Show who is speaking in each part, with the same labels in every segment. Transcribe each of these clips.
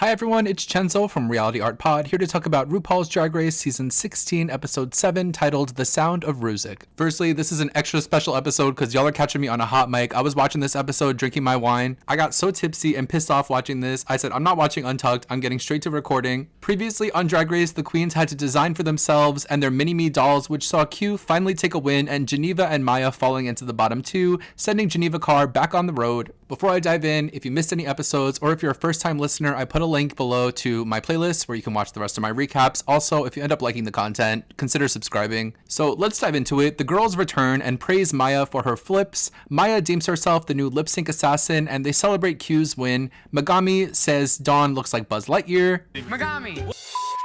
Speaker 1: Hi everyone, it's Chenzo from Reality Art Pod, here to talk about RuPaul's Drag Race Season 16, Episode 7, titled The Sound of Rusic. Firstly, this is an extra special episode because y'all are catching me on a hot mic. I was watching this episode drinking my wine. I got so tipsy and pissed off watching this. I said, I'm not watching Untucked, I'm getting straight to recording. Previously on Drag Race, the queens had to design for themselves and their mini-me dolls, which saw Q finally take a win and Geneva and Maya falling into the bottom two, sending Geneva Carr back on the road. Before I dive in, if you missed any episodes or if you're a first-time listener, I put a link below to my playlist where you can watch the rest of my recaps. Also, if you end up liking the content, consider subscribing. So let's dive into it. The girls return and praise Maya for her flips. Maya deems herself the new lip sync assassin and they celebrate Q's win. Megami says Dawn looks like Buzz Lightyear.
Speaker 2: Megami!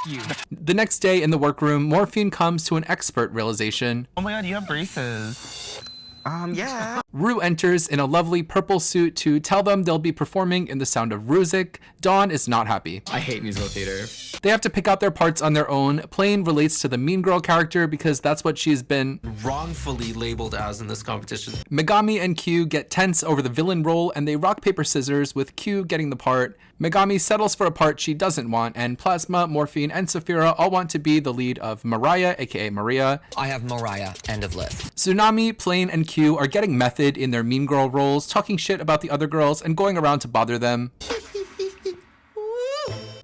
Speaker 2: You.
Speaker 1: The next day in the workroom, Morphine comes to an expert realization.
Speaker 2: Oh my god, you have braces. Yeah.
Speaker 1: Ru enters in a lovely purple suit to tell them they'll be performing in The Sound of Rusic. Dawn is not happy.
Speaker 3: I hate musical theater.
Speaker 1: They have to pick out their parts on their own. Plain relates to the Mean Girl character because that's what she's been
Speaker 3: Wrongfully labeled as in this competition.
Speaker 1: Megami and Q get tense over the villain role and they rock, paper, scissors with Q getting the part. Megami settles for a part she doesn't want and Plasma, Morphine, and Saphira all want to be the lead of Mariah, aka Maria.
Speaker 4: I have Mariah, end of list.
Speaker 1: Tsunami, Plain, and Q are getting method in their mean girl roles, talking shit about the other girls and going around to bother them.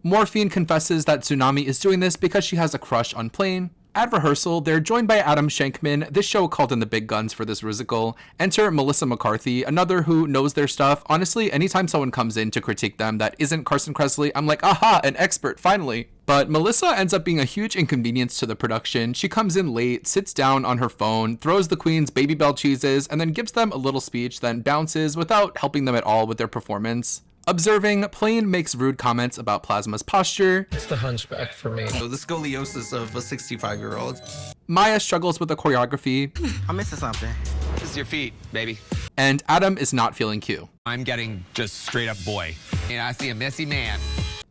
Speaker 1: Morphine confesses that Tsunami is doing this because she has a crush on Plain. At rehearsal, they're joined by Adam Shankman. This show called in the big guns for this Rusical. Enter Melissa McCarthy, another who knows their stuff. Honestly, anytime someone comes in to critique them that isn't Carson Kressley, I'm like, aha, an expert, finally. But Melissa ends up being a huge inconvenience to the production. She comes in late, sits down on her phone, throws the queens Baby Bell cheeses, and then gives them a little speech, then bounces without helping them at all with their performance. Observing, Plain makes rude comments about Plasma's posture.
Speaker 5: It's the hunchback for me.
Speaker 3: So the scoliosis of a 65-year-old.
Speaker 1: Maya struggles with the choreography.
Speaker 2: I'm missing something.
Speaker 6: This is your feet, baby.
Speaker 1: And Adam is not feeling Q.
Speaker 6: I'm getting just straight up boy. And I see a messy man.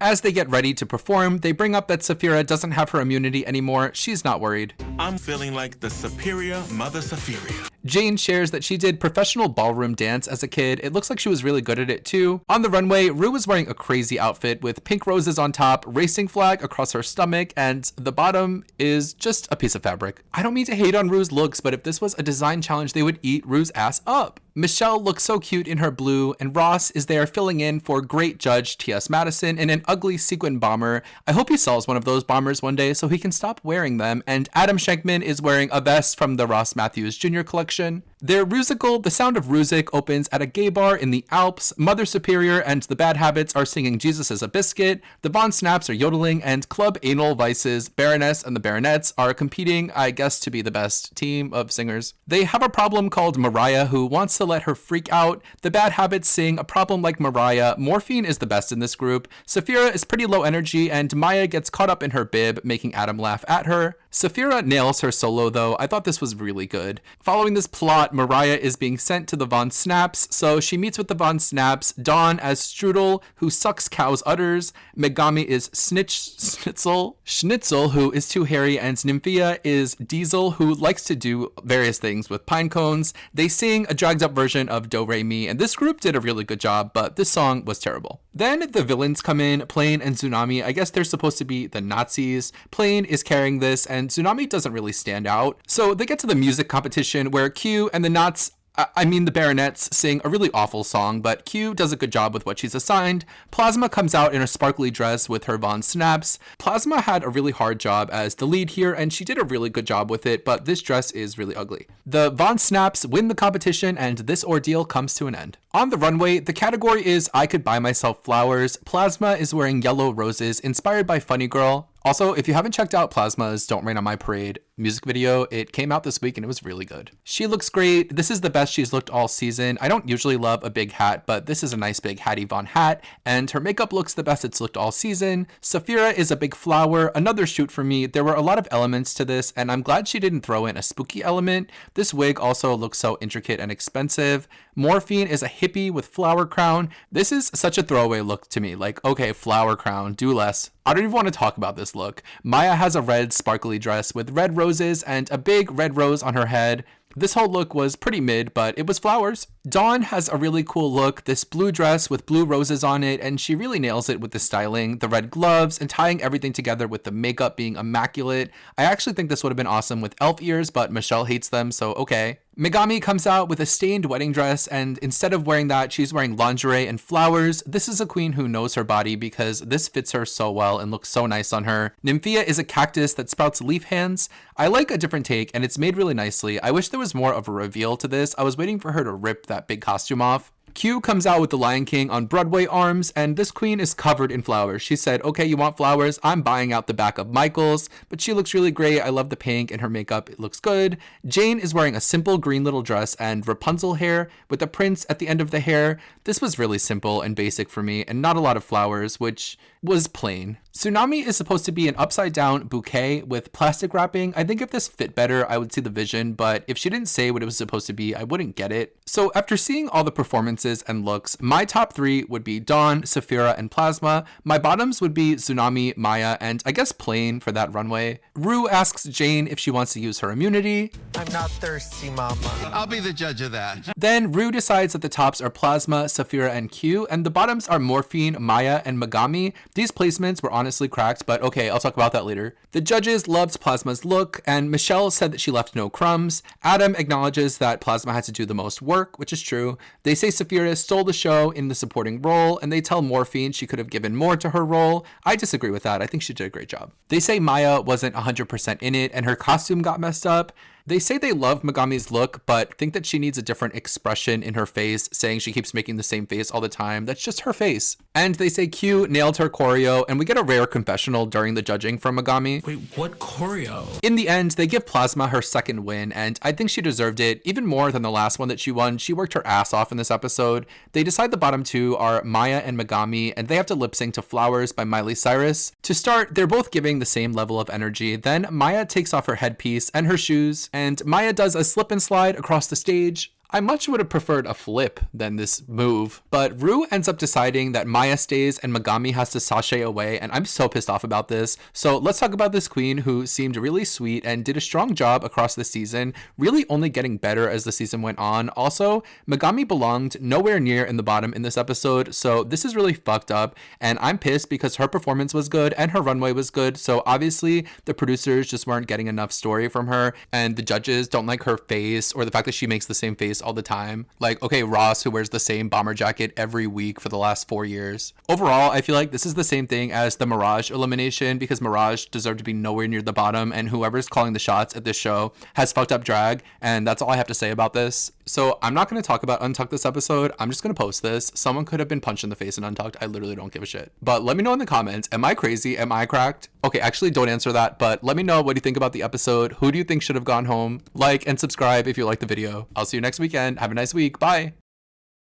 Speaker 1: As they get ready to perform, they bring up that Saphira doesn't have her immunity anymore. She's not worried.
Speaker 7: I'm feeling like the superior Mother Saphira.
Speaker 1: Jane shares that she did professional ballroom dance as a kid. It looks like she was really good at it too. On the runway, Ru is wearing a crazy outfit with pink roses on top, racing flag across her stomach, and the bottom is just a piece of fabric. I don't mean to hate on Ru's looks, but if this was a design challenge, they would eat Ru's ass up. Michelle looks so cute in her blue, and Ross is there filling in for great judge T.S. Madison in an ugly sequin bomber. I hope he sells one of those bombers one day so he can stop wearing them, and Adam Shankman is wearing a vest from the Ross Matthews Jr. collection. Their Rusical, The Sound of Rusic, opens at a gay bar in the Alps. Mother Superior and the Bad Habits are singing Jesus is a Biscuit, the Von Snaps are yodeling, and Club Anal Vice's Baroness and the Baronets are competing, I guess, to be the best team of singers. They have a problem called Mariah, who wants to let her freak out. The Bad Habits sing A Problem Like Mariah. Morphine is the best in this group. Saphira is pretty low energy, and Maya gets caught up in her bib, making Adam laugh at her. Saphira nails her solo though. I thought this was really good. Following this plot, Mariah is being sent to the Von Snaps, so she meets with the Von Snaps, Dawn as Strudel, who sucks cow's udders, Megami is Schnitzel, who is too hairy, and Nymphia is Diesel, who likes to do various things with pine cones. They sing a dragged up version of Do Re Mi, and this group did a really good job, but this song was terrible. Then the villains come in, Plain and Tsunami. I guess they're supposed to be the Nazis. Plain is carrying this, and Tsunami doesn't really stand out. So they get to the music competition where Q and the the Baronets sing a really awful song, but Q does a good job with what she's assigned. Plasma comes out in a sparkly dress with her Von Snaps. Plasma had a really hard job as the lead here, and she did a really good job with it, but this dress is really ugly. The Von Snaps win the competition, and this ordeal comes to an end. On the runway, the category is I Could Buy Myself Flowers. Plasma is wearing yellow roses, inspired by Funny Girl. Also, if you haven't checked out Plasma's Don't Rain on My Parade music video, it came out this week and it was really good. She looks great. This is the best she's looked all season. I don't usually love a big hat, but this is a nice big Hattie Von hat, and her makeup looks the best it's looked all season. Saphira is a big flower, another shoot for me. There were a lot of elements to this, and I'm glad she didn't throw in a spooky element. This wig also looks so intricate and expensive. Morphine is a hippie with flower crown. This is such a throwaway look to me. Like, okay, flower crown, do less. I don't even want to talk about this look. Maya has a red sparkly dress with red roses and a big red rose on her head. This whole look was pretty mid, but it was flowers. Dawn has a really cool look, this blue dress with blue roses on it, and she really nails it with the styling, the red gloves, and tying everything together with the makeup being immaculate. I actually think this would have been awesome with elf ears, but Michelle hates them, so okay. Megami comes out with a stained wedding dress, and instead of wearing that, she's wearing lingerie and flowers. This is a queen who knows her body because this fits her so well and looks so nice on her. Nymphia is a cactus that sprouts leaf hands. I like a different take, and it's made really nicely. I wish there was more of a reveal to this. I was waiting for her to rip that big costume off. Q comes out with the Lion King on Broadway arms, and this queen is covered in flowers. She said, okay, you want flowers? I'm buying out the back of Michael's, but she looks really great. I love the pink and her makeup. It looks good. Jane is wearing a simple green little dress and Rapunzel hair with a prince at the end of the hair. This was really simple and basic for me and not a lot of flowers, which was plain. Tsunami is supposed to be an upside down bouquet with plastic wrapping. I think if this fit better, I would see the vision, but if she didn't say what it was supposed to be, I wouldn't get it. So after seeing all the performances and looks, my top three would be Dawn, Saphira, and Plasma. My bottoms would be Tsunami, Maya, and I guess Plain for that runway. Ru asks Jane if she wants to use her immunity.
Speaker 5: I'm not thirsty, mama.
Speaker 6: I'll be the judge of that.
Speaker 1: Then Ru decides that the tops are Plasma, Saphira, and Q, and the bottoms are Morphine, Maya, and Megami. These placements were honestly cracked, but okay, I'll talk about that later. The judges loved Plasma's look, and Michelle said that she left no crumbs. Adam acknowledges that Plasma had to do the most work, which is true. They say Saphira stole the show in the supporting role, and they tell Morphine she could have given more to her role. I disagree with that. I think she did a great job. They say Maya wasn't 100% in it, and her costume got messed up. They say they love Megami's look, but think that she needs a different expression in her face, saying she keeps making the same face all the time. That's just her face. And they say Q nailed her choreo, and we get a rare confessional during the judging from Megami.
Speaker 3: Wait, what choreo?
Speaker 1: In the end, they give Plasma her second win, and I think she deserved it even more than the last one that she won. She worked her ass off in this episode. They decide the bottom two are Maya and Megami, and they have to lip sync to Flowers by Miley Cyrus. To start, they're both giving the same level of energy. Then Maya takes off her headpiece and her shoes, and Maya does a slip and slide across the stage. I much would have preferred a flip than this move, but Ru ends up deciding that Maya stays and Megami has to sashay away, and I'm so pissed off about this. So let's talk about this queen who seemed really sweet and did a strong job across the season, really only getting better as the season went on. Also, Megami belonged nowhere near in the bottom in this episode, so this is really fucked up, and I'm pissed because her performance was good and her runway was good, so obviously the producers just weren't getting enough story from her, and the judges don't like her face or the fact that she makes the same face all the time. Like, okay, Ross, who wears the same bomber jacket every week for the last 4 years. Overall, I feel like this is the same thing as the Mirage elimination, because Mirage deserved to be nowhere near the bottom, and whoever's calling the shots at this show has fucked up drag, and that's all I have to say about this. So I'm not going to talk about Untucked this episode. I'm just going to post this. Someone could have been punched in the face in Untucked. I literally don't give a shit. But let me know in the comments, am I crazy? Am I cracked? Okay, actually don't answer that, but let me know what you think about the episode. Who do you think should have gone home? Like and subscribe if you like the video. I'll see you next weekend. Have a nice week. Bye.